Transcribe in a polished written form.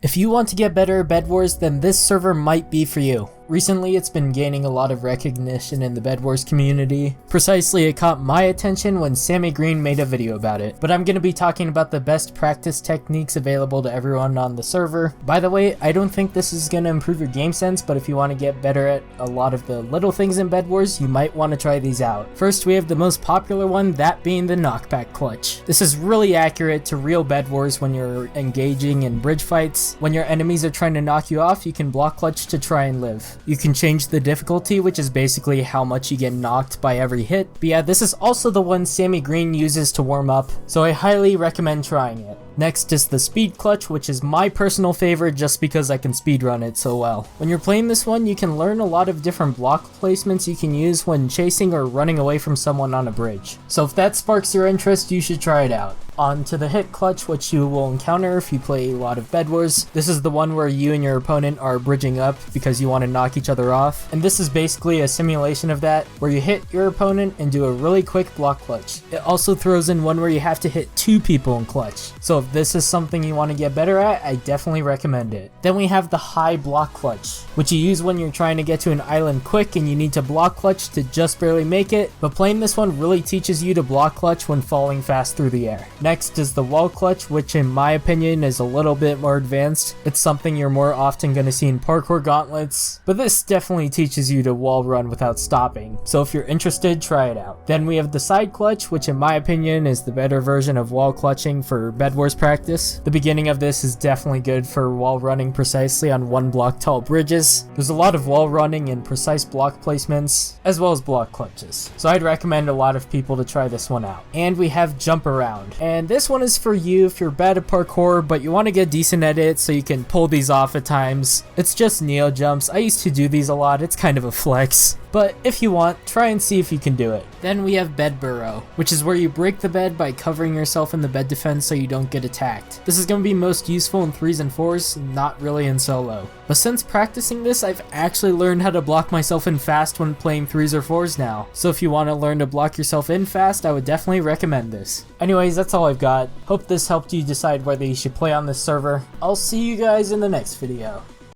If you want to get better at BedWars, then this server might be for you. Recently, it's been gaining a lot of recognition in the BedWars community. Precisely, it caught my attention when Sammy Green made a video about it. But I'm going to be talking about the best practice techniques available to everyone on the server. By the way, I don't think this is going to improve your game sense, but if you want to get better at a lot of the little things in BedWars, you might want to try these out. First, we have the most popular one, that being the Knockback Clutch. This is really accurate to real BedWars when you're engaging in bridge fights. When your enemies are trying to knock you off, you can block clutch to try and live. You can change the difficulty, which is basically how much you get knocked by every hit. But yeah, this is also the one Sammy Green uses to warm up, so I highly recommend trying it. Next is the speed clutch, which is my personal favorite just because I can speedrun it so well. When you're playing this one, you can learn a lot of different block placements you can use when chasing or running away from someone on a bridge. So if that sparks your interest, you should try it out. On to the hit clutch, which you will encounter if you play a lot of BedWars. This is the one where you and your opponent are bridging up because you want to knock each other off. And this is basically a simulation of that, where you hit your opponent and do a really quick block clutch. It also throws in one where you have to hit 2 people in clutch. So if this is something you want to get better at, I definitely recommend it. Then we have the high block clutch, which you use when you're trying to get to an island quick and you need to block clutch to just barely make it. But playing this one really teaches you to block clutch when falling fast through the air. Next is the wall clutch, which in my opinion is a little bit more advanced. It's something you're more often going to see in parkour gauntlets, but this definitely teaches you to wall run without stopping. So if you're interested, try it out. Then we have the side clutch, which in my opinion is the better version of wall clutching for BedWars practice. The beginning of this is definitely good for wall running precisely on 1 block tall bridges. There's a lot of wall running and precise block placements, as well as block clutches. So I'd recommend a lot of people to try this one out. And we have jump around. And this one is for you if you're bad at parkour, but you want to get decent at it so you can pull these off at times. It's just neo jumps. I used to do these a lot. It's kind of a flex. But if you want, try and see if you can do it. Then we have bed burrow, which is where you break the bed by covering yourself in the bed defense so you don't get attacked. This is going to be most useful in 3s and 4s, not really in solo. But since practicing this, I've actually learned how to block myself in fast when playing 3s or 4s now. So if you want to learn to block yourself in fast, I would definitely recommend this. Anyways, that's all I've got. Hope this helped you decide whether you should play on this server. I'll see you guys in the next video.